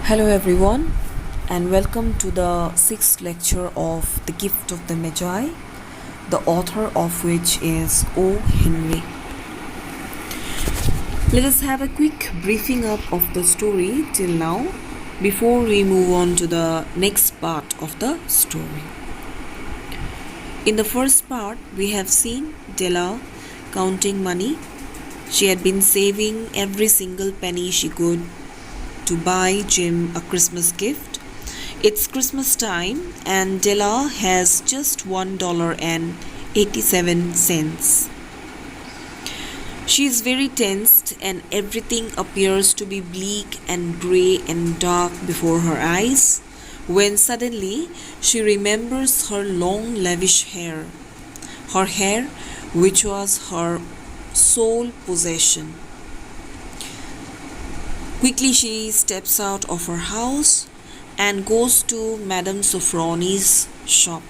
Hello, everyone, and welcome to the sixth lecture of The Gift of the Magi, the author of which is O. Henry. Let us have a quick briefing up of the story till now before we move on to the next part of the story. In the first part, we have seen Della counting money. She had been saving every single penny she could to buy Jim a Christmas gift. It's Christmas time and Della has just $1.87. She is very tensed and everything appears to be bleak and grey and dark before her eyes when suddenly she remembers her long lavish hair. Her hair which was her sole possession. Quickly she steps out of her house and goes to Madame Sofroni's shop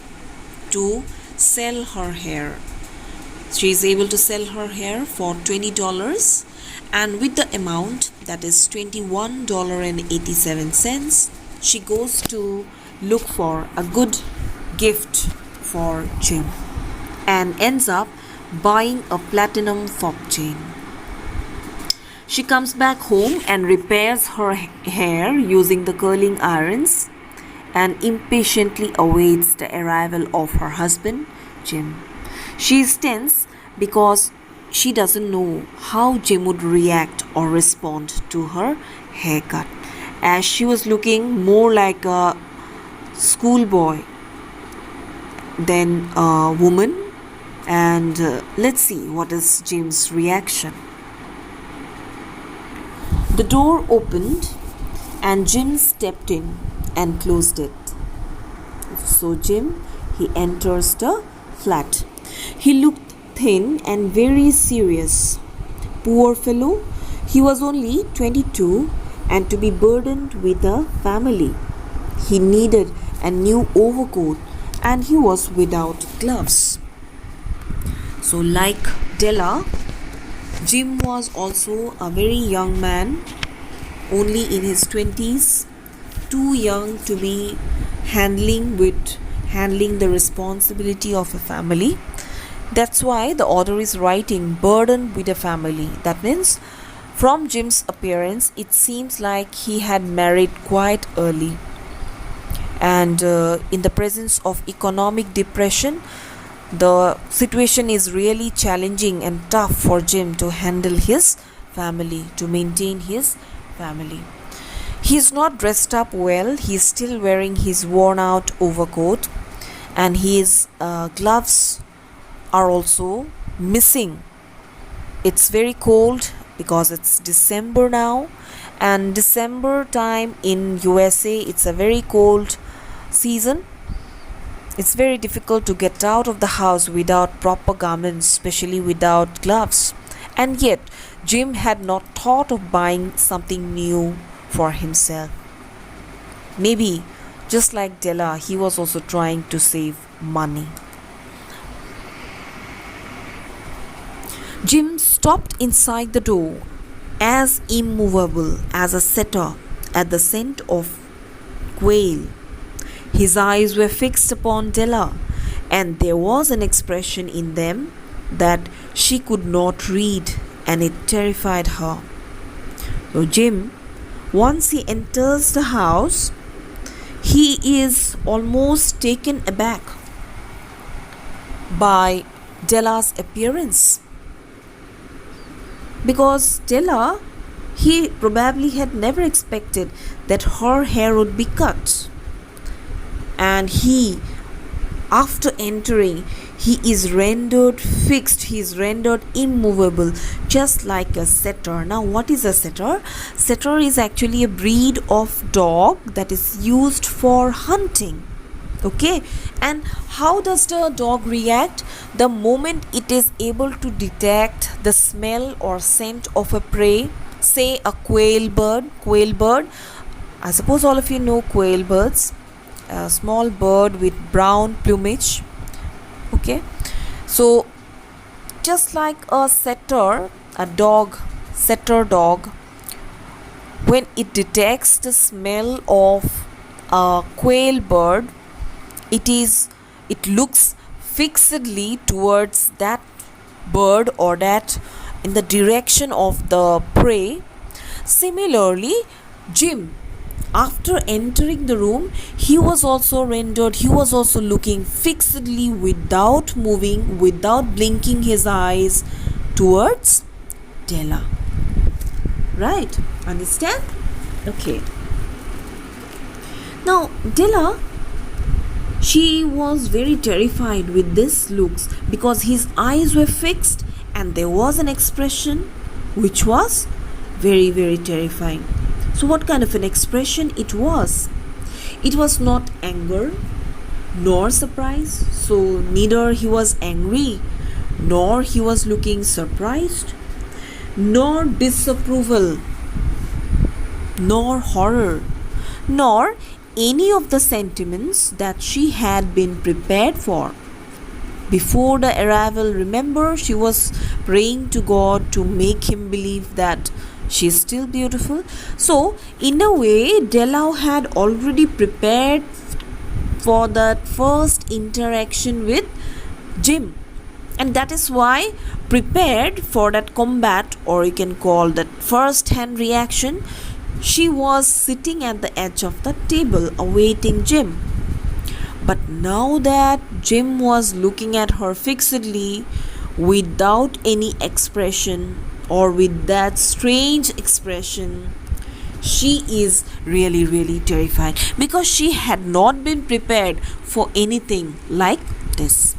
to sell her hair. She is able to sell her hair for $20 and with the amount, that is $21.87, she goes to look for a good gift for Jim and ends up buying a platinum fob chain. She comes back home and repairs her hair using the curling irons and impatiently awaits the arrival of her husband, Jim. She is tense because she doesn't know how Jim would react or respond to her haircut, as she was looking more like a schoolboy than a woman. And let's see what is Jim's reaction. The door opened and Jim stepped in and closed it. So he enters the flat. He looked thin and very serious. Poor fellow, he was only 22 and to be burdened with a family. He needed a new overcoat and he was without gloves. So like Della, Jim was also a very young man, only in his 20s, too young to be handling the responsibility of a family. That's why the author is writing burdened with a family. That means from Jim's appearance, it seems like he had married quite early. And in the presence of economic depression, the situation is really challenging and tough for Jim to handle his family, to maintain his family. He is not dressed up well. He is still wearing his worn out overcoat and his gloves are also missing. It's very cold because it's December now, and December time in USA, it's a very cold season. It's very difficult to get out of the house without proper garments, especially without gloves. And yet, Jim had not thought of buying something new for himself. Maybe, just like Della, he was also trying to save money. Jim stopped inside the door, as immovable as a setter at the scent of quail. His eyes were fixed upon Della, and there was an expression in them that she could not read, and it terrified her. So Jim, once he enters the house, he is almost taken aback by Della's appearance. Because Della, he probably had never expected that her hair would be cut. And he, after entering, he is rendered fixed, he is rendered immovable, just like a setter. Now, what is a setter? Setter is actually a breed of dog that is used for hunting. Okay, and how does the dog react? The moment it is able to detect the smell or scent of a prey, say a quail bird. I suppose all of you know quail birds. A small bird with brown plumage. Okay, so just like a setter dog when it detects the smell of a quail bird, it looks fixedly towards that bird or that in the direction of the prey. Similarly, Jim, after entering the room, he was also looking fixedly without moving, without blinking his eyes towards Della. Right? Understand? Okay. Now, Della, she was very terrified with this looks because his eyes were fixed and there was an expression which was very, very terrifying. So, what kind of an expression it was? It was not anger nor surprise. So, neither he was angry nor he was looking surprised, nor disapproval, nor horror, nor any of the sentiments that she had been prepared for. Before the arrival, remember, she was praying to God to make him believe that she is still beautiful. So, in a way, Della had already prepared for that first interaction with Jim. And that is why, prepared for that combat, or you can call that first hand reaction, she was sitting at the edge of the table awaiting Jim. But now that Jim was looking at her fixedly without any expression or with that strange expression, she is really, really terrified because she had not been prepared for anything like this.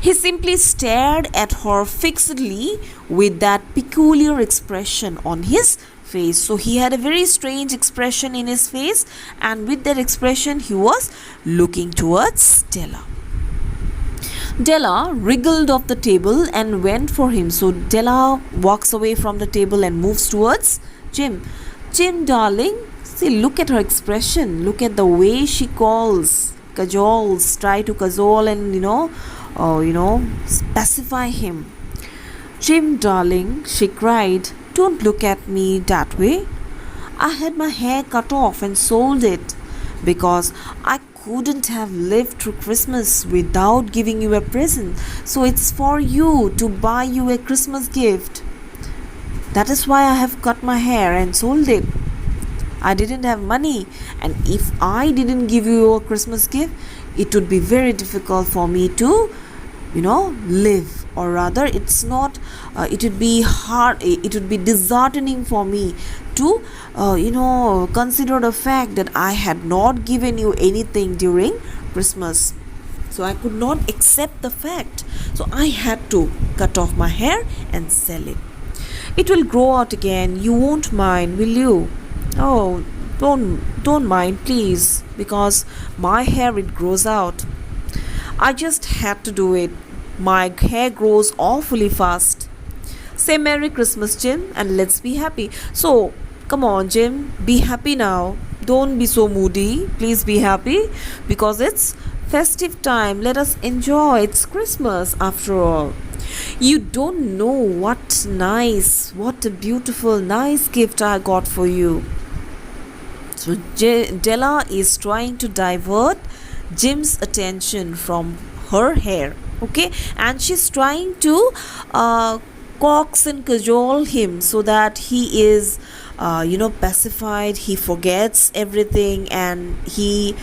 He simply stared at her fixedly with that peculiar expression on his face. So he had a very strange expression in his face, and with that expression, he was looking towards Stella. Della wriggled off the table and went for him. So Della walks away from the table and moves towards Jim. Jim, darling, see, look at her expression. Look at the way she cajoles, try to cajole and pacify him. Jim, darling, she cried, don't look at me that way. I had my hair cut off and sold it because I couldn't have lived through Christmas without giving you a present. So it's for you to buy you a Christmas gift. That is why I have cut my hair and sold it. I didn't have money, and if I didn't give you a Christmas gift, it would be very difficult for me to live, or rather it would be hard, it would be disheartening for me to consider the fact that I had not given you anything during Christmas. So I could not accept the fact, so I had to cut off my hair and sell it. It will grow out again, you won't mind, will you? Oh, don't mind, please, because my hair, it grows out. I just had to do it. My hair grows awfully fast. Say Merry Christmas, Jim, and let's be happy. So, come on, Jim, be happy now. Don't be so moody. Please be happy because it's festive time. Let us enjoy. It's Christmas after all. You don't know what a beautiful, nice gift I got for you. So, Della is trying to divert Jim's attention from her hair, okay, and she's trying to coax and cajole him so that he is pacified, he forgets everything, and he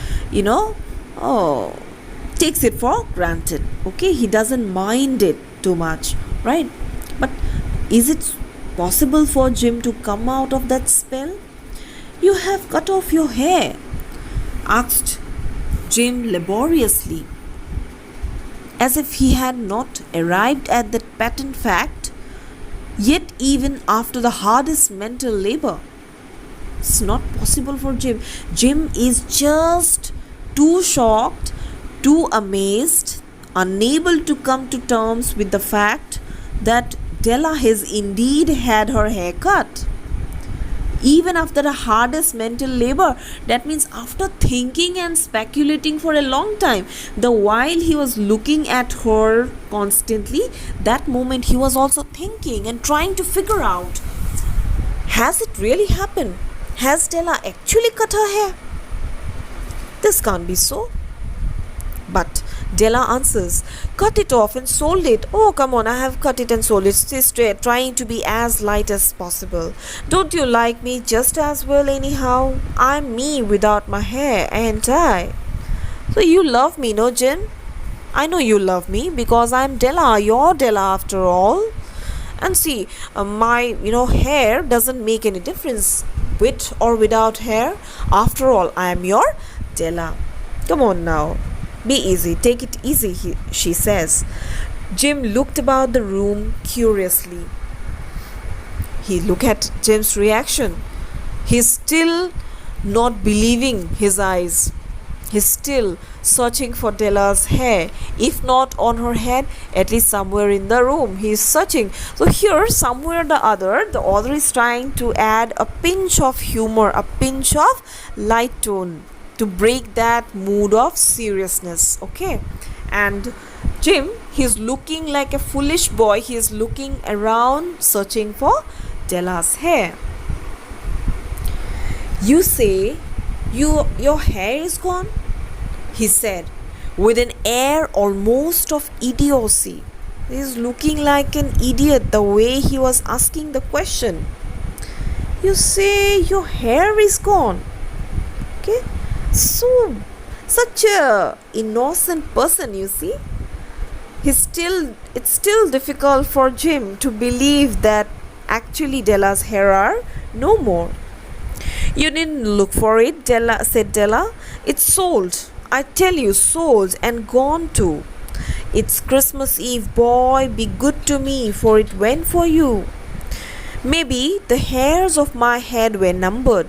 takes it for granted. Okay, he doesn't mind it too much, right? But is it possible for Jim to come out of that spell? You have cut off your hair, asked Jim laboriously, as if he had not arrived at that patent fact yet, even after the hardest mental labor. It's not possible for Jim. Jim is just too shocked, too amazed, unable to come to terms with the fact that Della has indeed had her hair cut. Even after the hardest mental labor, that means after thinking and speculating for a long time, the while he was looking at her constantly, that moment he was also thinking and trying to figure out, has it really happened? Has Della actually cut her hair? This can't be so. But Della answers, cut it off and sold it. Oh, come on, I have cut it and sold it. Stay straight, trying to be as light as possible. Don't you like me just as well anyhow? I'm me without my hair, ain't I? So you love me, no, Jim? I know you love me because I'm Della, your Della after all. And see, my hair doesn't make any difference with or without hair. After all, I am your Della. Come on now. Be easy, take it easy, she says. Jim looked about the room curiously. He looked at Jim's reaction. He's still not believing his eyes. He's still searching for Della's hair. If not on her head, at least somewhere in the room. He's searching. So here, somewhere or the author is trying to add a pinch of humor, a pinch of light tone to break that mood of seriousness. Okay. And Jim, he's looking like a foolish boy. He's looking around searching for Della's hair. You say your hair is gone? He said with an air almost of idiocy. He's looking like an idiot the way he was asking the question. You say your hair is gone? Okay. So, such a innocent person, you see. It's still difficult for Jim to believe that actually Della's hair are no more. You didn't look for it, said Della. It's sold. I tell you, sold and gone too. It's Christmas Eve, boy. Be good to me, for it went for you. Maybe the hairs of my head were numbered,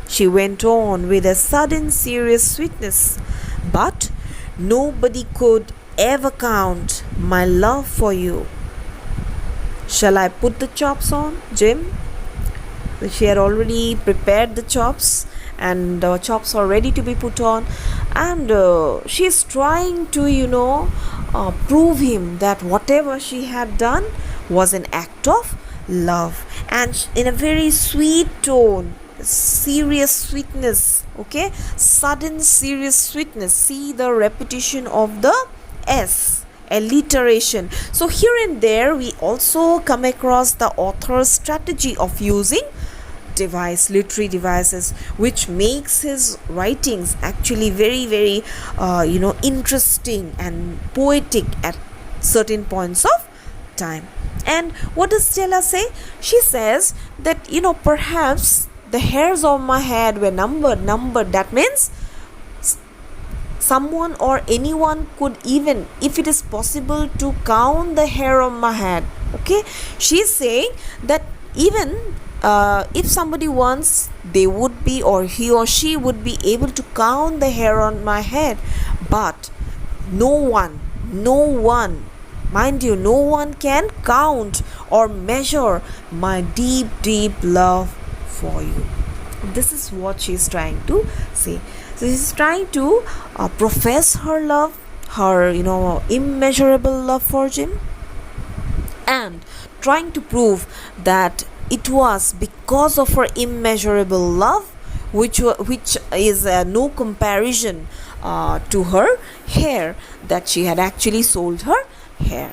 she went on with a sudden serious sweetness. But nobody could ever count my love for you. Shall I put the chops on, Jim? She had already prepared the chops, and the chops are ready to be put on, and she is trying to prove him that whatever she had done was an act of love, and in a very sweet tone, serious sweetness. Okay, sudden serious sweetness. See the repetition of the S, alliteration. So here and there we also come across the author's strategy of using literary devices, which makes his writings actually very, very interesting and poetic at certain points of time. And what does Stella say? She says that perhaps the hairs of my head were numbered. That means someone or anyone could, even if it is possible to count the hair on my head. Okay, she's saying that even if somebody wants, they would be, or he or she would be able to count the hair on my head, but no one, mind you, no one can count or measure my deep, deep love for you. This is what she's trying to say. So she's trying to profess her love, her immeasurable love for Jim, and trying to prove that it was because of her immeasurable love, which is no comparison to her hair, that she had actually sold her hair.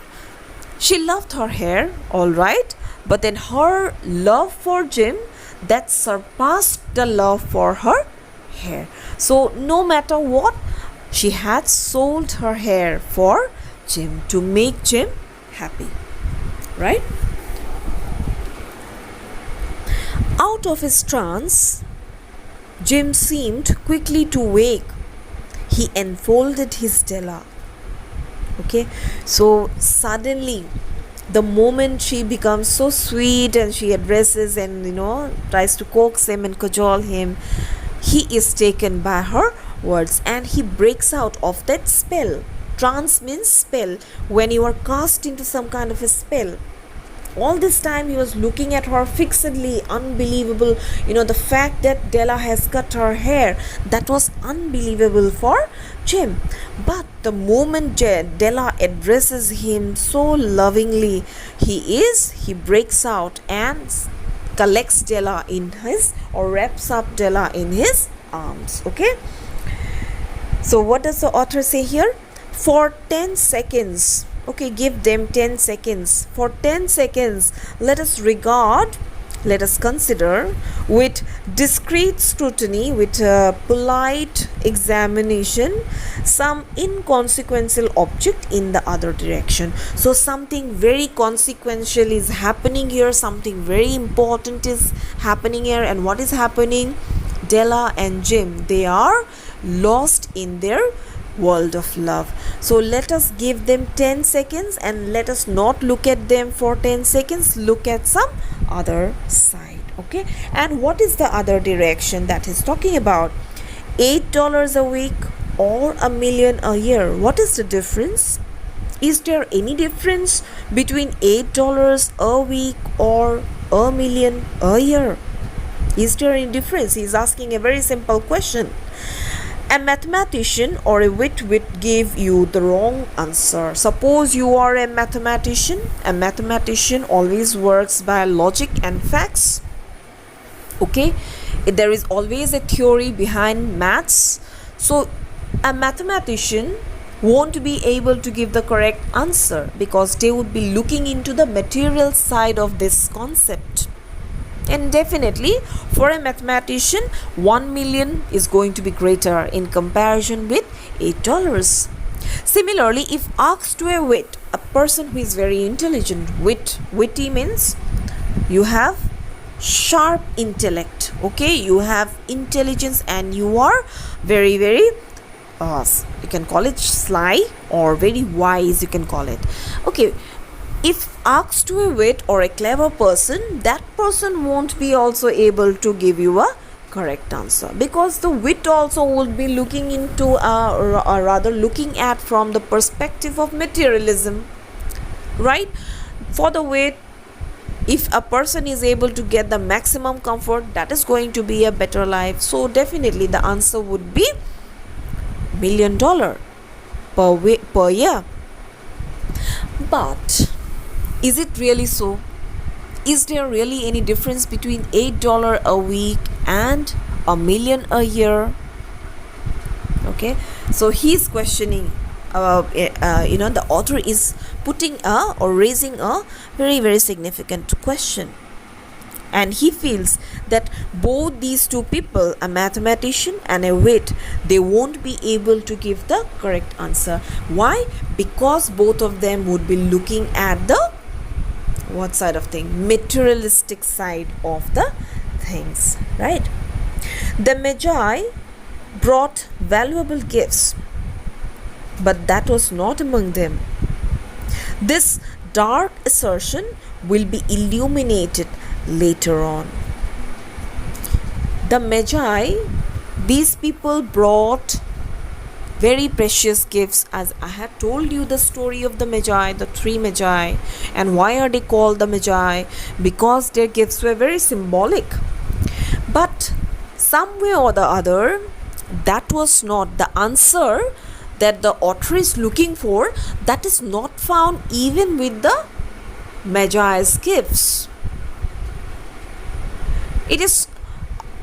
She loved her hair, all right, but then her love for Jim, that surpassed the love for her hair. So no matter what, she had sold her hair for Jim, to make Jim happy, right? Out of his trance, Jim seemed quickly to wake. He enfolded his Della. Okay, so suddenly, the moment she becomes so sweet and she addresses and tries to coax him and cajole him, he is taken by her words and he breaks out of that spell. Trance means spell, when you are cast into some kind of a spell. All this time he was looking at her fixedly, unbelievable. The fact that Della has cut her hair, that was unbelievable for Jim. But the moment Della addresses him so lovingly, he breaks out and collects Della in his, or wraps up Della in his arms. Okay. So what does the author say here? For 10 seconds, okay, give them 10 seconds. For 10 seconds, let us consider with discreet scrutiny, with a polite examination, some inconsequential object in the other direction. So something very consequential is happening here, something very important is happening here. And what is happening? Della and Jim, they are lost in their world of love. So let us give them 10 seconds, and let us not look at them for 10 seconds, look at some other side. Okay. And what is the other direction that he's talking about? $8 a week or $1 million a year. What is the difference? Is there any difference between $8 a week or $1 million a year? Is there any difference? He's asking a very simple question. A mathematician or a wit would give you the wrong answer. Suppose you are a mathematician. A mathematician always works by logic and facts. Okay, there is always a theory behind maths. So a mathematician won't be able to give the correct answer, because they would be looking into the material side of this concept. And definitely for a mathematician, 1 million is going to be greater in comparison with $8. Similarly, if asked to a wit, a person who is very intelligent, witty means you have sharp intellect, okay, you have intelligence, and you are very, very you can call it sly, or very wise, you can call it. Okay, if asked to a wit or a clever person, that person won't be also able to give you a correct answer, because the wit also would be looking into or rather looking at from the perspective of materialism, right? For the wit, if a person is able to get the maximum comfort, that is going to be a better life. So definitely the answer would be $1 million per year. But is it really so? Is there really any difference between $8 a week and $1 million a year? Okay, so he's questioning. The author is putting or raising a very, very significant question, and he feels that both these two people, a mathematician and a wit, they won't be able to give the correct answer. Why? Because both of them would be looking at the what side of thing? Materialistic side of the things, right? The Magi brought valuable gifts, but that was not among them. This dark assertion will be illuminated later on. The Magi, these people brought very precious gifts. As I had told you the story of the Magi, the three Magi. And why are they called the Magi? Because their gifts were very symbolic. But some way or the other, that was not the answer that the author is looking for. That is not found even with the Magi's gifts. It is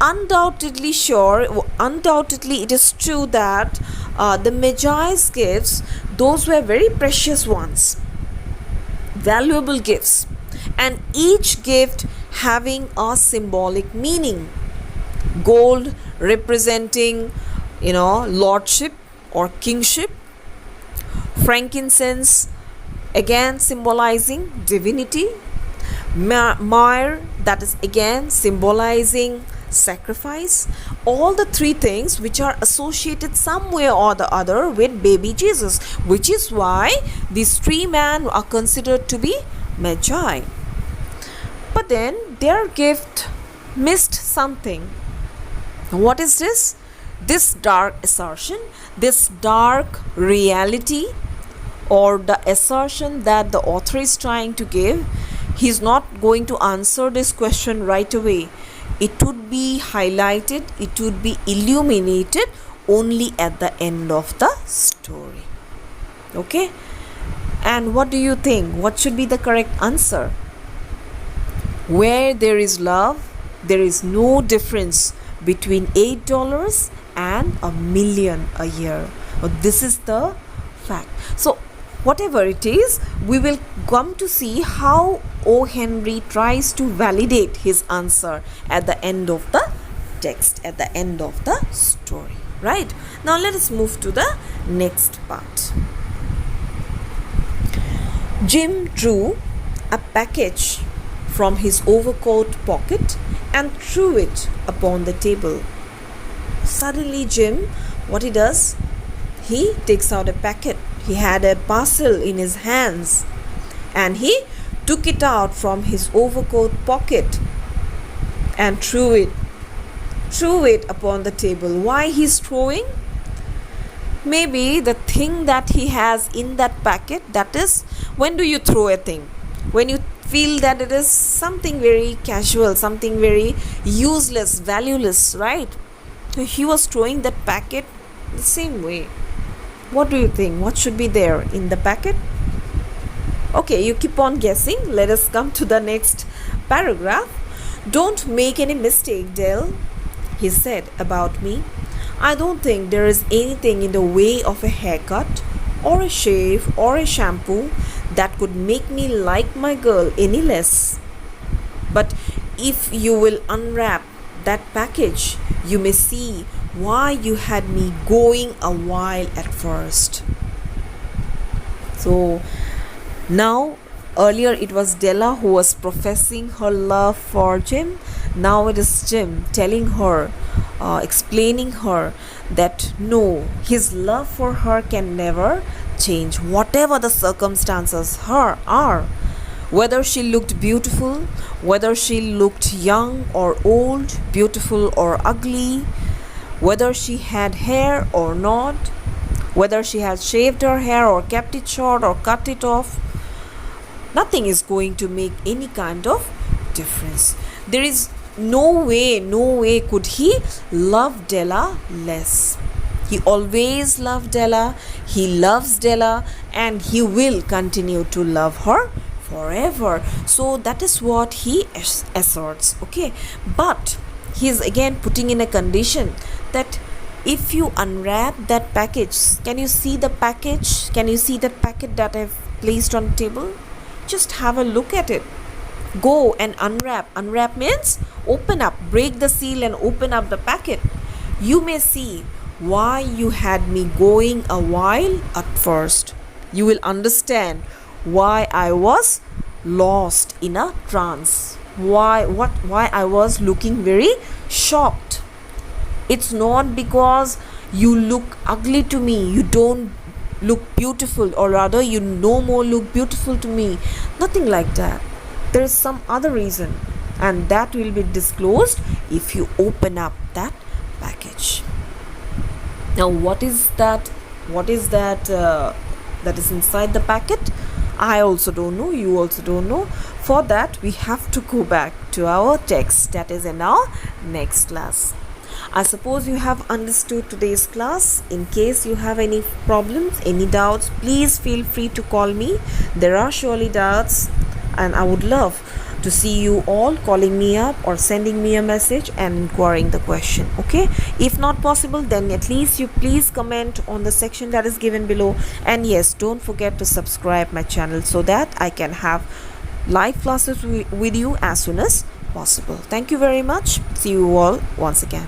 undoubtedly it is true that the Magi's gifts, those were very precious ones, valuable gifts, and each gift having a symbolic meaning. Gold representing, lordship or kingship. Frankincense, again symbolizing divinity. Myrrh, that is again symbolizing sacrifice. All the three things which are associated some way or the other with baby Jesus, which is why these three men are considered to be Magi. But then their gift missed something. What is this? This dark assertion, this dark reality, or the assertion that the author is trying to give. He's not going to answer this question right away. It would be highlighted, it would be illuminated only at the end of the story. Okay? And what do you think? What should be the correct answer? Where there is love, there is no difference between $8 and $1,000,000 a year. This is the fact. So whatever it is, we will come to see how O. Henry tries to validate his answer at the end of the text, at the end of the story. Right? Now let us move to the next part. Jim drew a package from his overcoat pocket and threw it upon the table. Suddenly Jim, what he does? He takes out a packet. He had a parcel in his hands and he took it out from his overcoat pocket and threw it upon the table. Why he's throwing? Maybe the thing that he has in that packet, that is, when do you throw a thing? When you feel that it is something very casual, something very useless, valueless, right? So he was throwing that packet the same way. What do you think? What should be there in the packet? Okay, you keep on guessing. Let us come to the next paragraph. Don't make any mistake, Dell, he said about me. I don't think there is anything in the way of a haircut or a shave or a shampoo that could make me like my girl any less. But if you will unwrap that package, you may see why you had me going a while at first. So now, earlier it was Della who was professing her love for Jim. Now it is Jim telling her, explaining her that no, his love for her can never change, whatever the circumstances are. Whether she looked beautiful, whether she looked young or old, beautiful or ugly, whether she had hair or not, whether she had shaved her hair or kept it short or cut it off, nothing is going to make any kind of difference. There is no way could he love Della less. He always loved Della, he loves Della, and he will continue to love her forever. So that is what he asserts. Okay, but he is again putting in a condition that if you unwrap that package, can you see the package? Can you see that packet that I've placed on the table? Just have a look at it. Go and unwrap. Unwrap means open up, break the seal and open up the packet. You may see why you had me going a while at first. You will understand why I was lost in a trance. Why I was looking very shocked. It's not because you look ugly to me, you don't look beautiful, or rather you no more look beautiful to me. Nothing like that. There is some other reason, and that will be disclosed if you open up that package. Now what is that that is inside the packet? I also don't know, you also don't know. For that we have to go back to our text, that is in our next class. I suppose you have understood today's class. In case you have any problems, any doubts, please feel free to call me. There are surely doubts, and I would love to see you all calling me up or sending me a message and inquiring the question. Okay, if not possible, then at least you please comment on the section that is given below. And yes, don't forget to subscribe my channel so that I can have live classes with you as soon as possible. Thank you very much. See you all once again.